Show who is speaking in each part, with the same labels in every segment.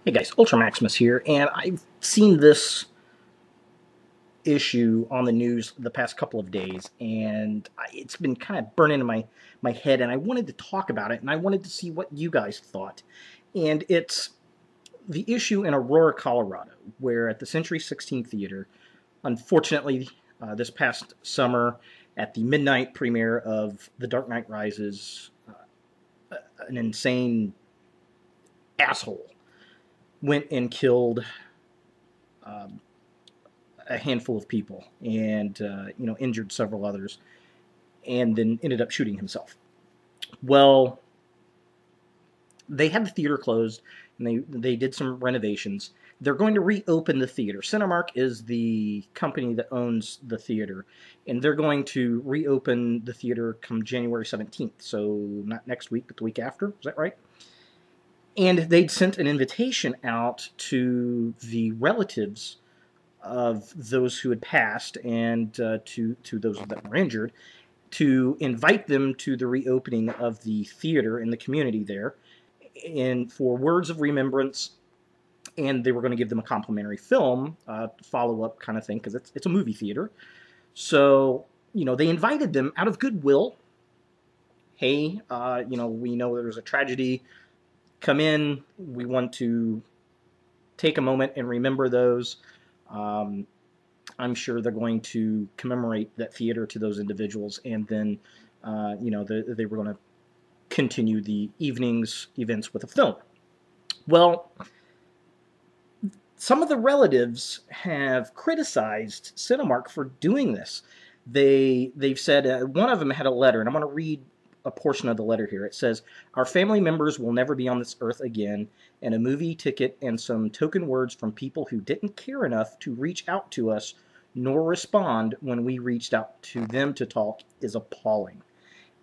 Speaker 1: Hey guys, Ultra Maximus here, and I've seen this issue on the news the past couple of days, and it's been kind of burning in my head, and I wanted to talk about it, and I wanted to see what you guys thought. And it's the issue in Aurora, Colorado, where at the Century 16 Theater, unfortunately, this past summer, at the midnight premiere of The Dark Knight Rises, an insane asshole went and killed a handful of people and injured several others, and then ended up shooting himself. Well, they had the theater closed, and they did some renovations. They're going to reopen the theater. Cinemark is the company that owns the theater, and they're going to reopen the theater come January 17th, so not next week, but the week after. Is that right? And they'd sent an invitation out to the relatives of those who had passed and to those that were injured to invite them to the reopening of the theater in the community there, and for words of remembrance. And they were going to give them a complimentary film, follow-up kind of thing, because it's a movie theater. So, they invited them out of goodwill. Hey, we know there's a tragedy. Come in. We want to take a moment and remember those. I'm sure they're going to commemorate that theater to those individuals, and then, they were going to continue the evening's events with a film. Well, some of the relatives have criticized Cinemark for doing this. They've said, one of them had a letter, and I'm going to read a portion of the letter here. It says, "Our family members will never be on this earth again, and a movie ticket and some token words from people who didn't care enough to reach out to us nor respond when we reached out to them to talk is appalling."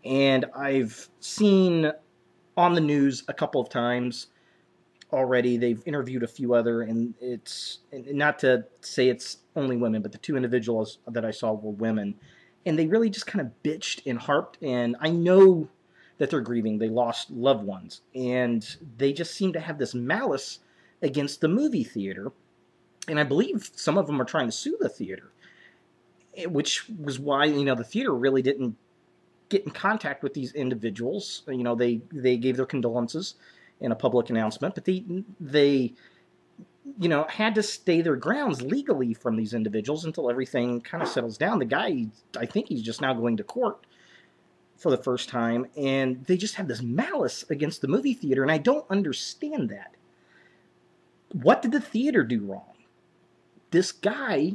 Speaker 1: And I've seen on the news a couple of times already, they've interviewed a few other, and it's not to say it's only women, but the two individuals that I saw were women, and they really just kind of bitched and harped. And I know that they're grieving, they lost loved ones, and they just seem to have this malice against the movie theater, and I believe some of them are trying to sue the theater, which was why the theater really didn't get in contact with these individuals. They gave their condolences in a public announcement, but they had to stay their grounds legally from these individuals until everything kind of settles down. The guy, I think he's just now going to court for the first time, and they just have this malice against the movie theater, and I don't understand that. What did the theater do wrong? This guy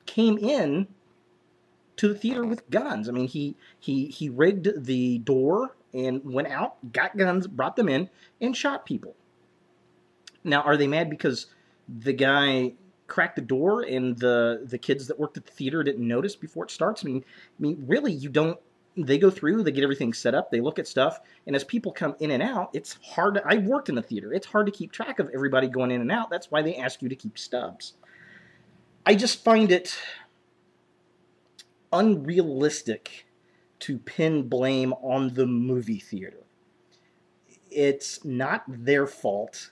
Speaker 1: came in to the theater with guns. I mean, he rigged the door and went out, got guns, brought them in, and shot people. Now, are they mad because the guy cracked the door and the kids that worked at the theater didn't notice before it starts? I mean, really, you don't. They go through, they get everything set up, they look at stuff, and as people come in and out, it's hard to, I've worked in the theater, it's hard to keep track of everybody going in and out. That's why they ask you to keep stubs. I just find it unrealistic to pin blame on the movie theater. It's not their fault.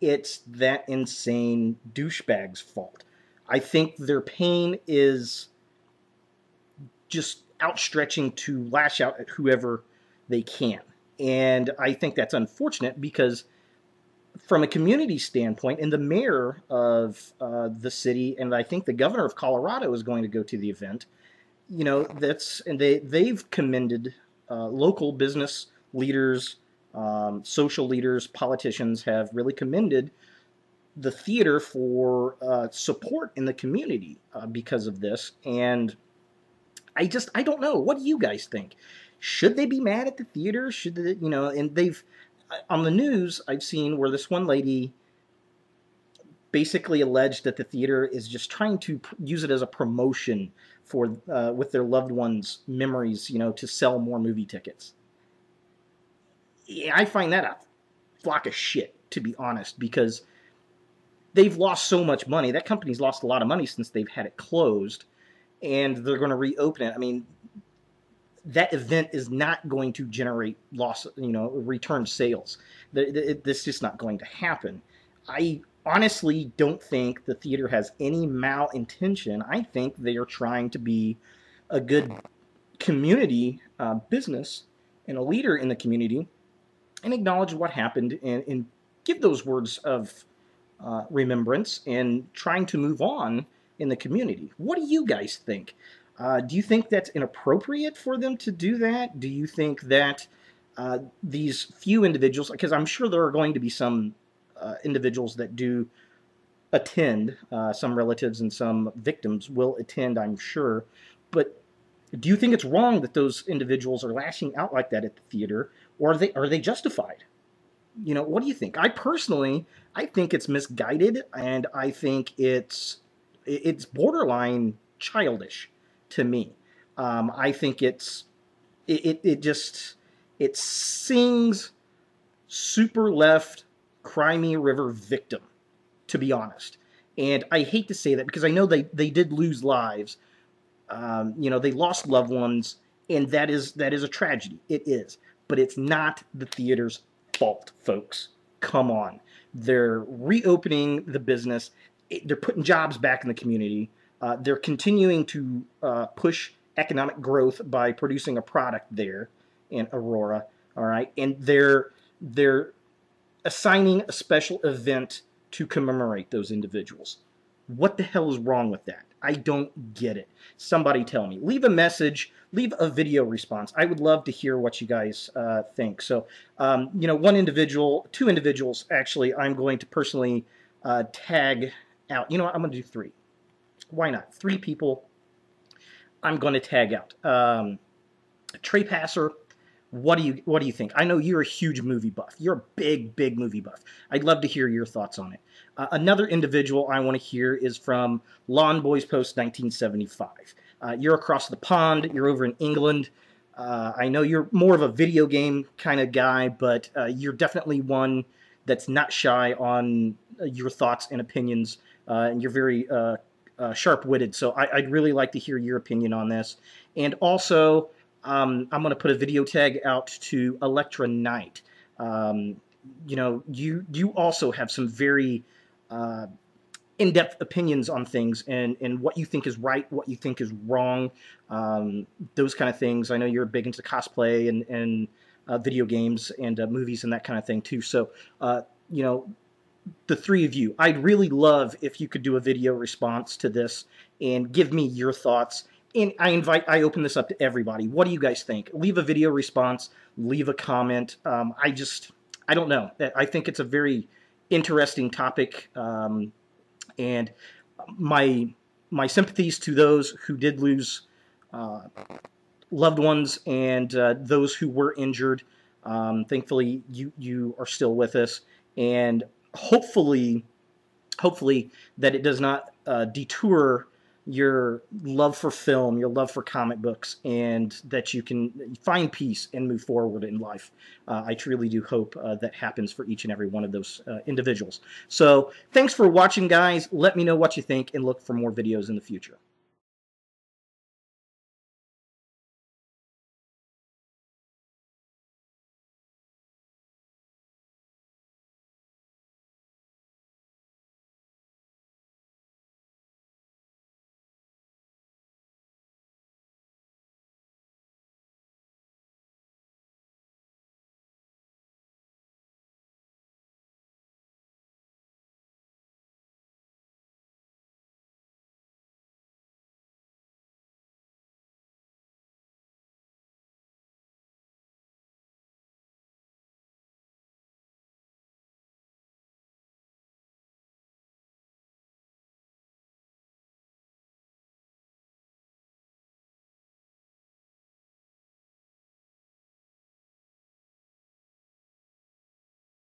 Speaker 1: It's that insane douchebag's fault. I think their pain is just outstretching to lash out at whoever they can. And I think that's unfortunate because from a community standpoint, and the mayor of the city, and I think the governor of Colorado is going to go to the event, and they've commended local business leaders, social leaders, politicians have really commended the theater for support in the community because of this. And I don't know. What do you guys think? Should they be mad at the theater? Should they, and they've, on the news, I've seen where this one lady basically alleged that the theater is just trying to use it as a promotion for with their loved ones' memories, to sell more movie tickets. Yeah, I find that a flock of shit, to be honest, because they've lost so much money. That company's lost a lot of money since they've had it closed, and they're going to reopen it. I mean, that event is not going to generate return sales. This is just not going to happen. I honestly don't think the theater has any malintention. I think they are trying to be a good community business and a leader in the community and acknowledge what happened and give those words of remembrance and trying to move on in the community. What do you guys think? Do you think that's inappropriate for them to do that? Do you think that these few individuals, because I'm sure there are going to be some individuals that do attend, some relatives and some victims will attend, I'm sure, but do you think it's wrong that those individuals are lashing out like that at the theater, or are they justified? You know, what do you think? I personally, I think it's misguided, and I think it's borderline childish to me. I think it sings super left, crimey river victim, to be honest. And I hate to say that because I know they did lose lives. You know, they lost loved ones, and that is a tragedy. It is. But it's not the theater's fault, folks. Come on. They're reopening the business. They're putting jobs back in the community. They're continuing to push economic growth by producing a product there in Aurora. All right, and they're assigning a special event to commemorate those individuals. What the hell is wrong with that? I don't get it. Somebody tell me. Leave a message. Leave a video response. I would love to hear what you guys think. So, you know, two individuals, actually, I'm going to personally tag out. You know what? I'm going to do 3. Why not? 3 people I'm going to tag out. Trepacer, what do you think? I know you're a huge movie buff. You're a big movie buff. I'd love to hear your thoughts on it. Another individual I want to hear is from Lawn Boys Post 1975. You're across the pond. You're over in England. I know you're more of a video game kind of guy, but you're definitely one that's not shy on your thoughts and opinions, and you're very sharp-witted. So I'd really like to hear your opinion on this. And also, I'm going to put a video tag out to ElektraKnight. You know, you also have some very in-depth opinions on things and what you think is right, what you think is wrong, those kind of things. I know you're big into cosplay and video games and movies and that kind of thing too. So, you know, the 3 of you, I'd really love if you could do a video response to this and give me your thoughts. And I open this up to everybody. What do you guys think? Leave a video response, leave a comment. I don't know. I think it's a very interesting topic. And my sympathies to those who did lose loved ones and those who were injured. Thankfully, you are still with us, and hopefully that it does not detour your love for film, your love for comic books, and that you can find peace and move forward in life. I truly do hope that happens for each and every one of those individuals. So thanks for watching, guys. Let me know what you think and look for more videos in the future.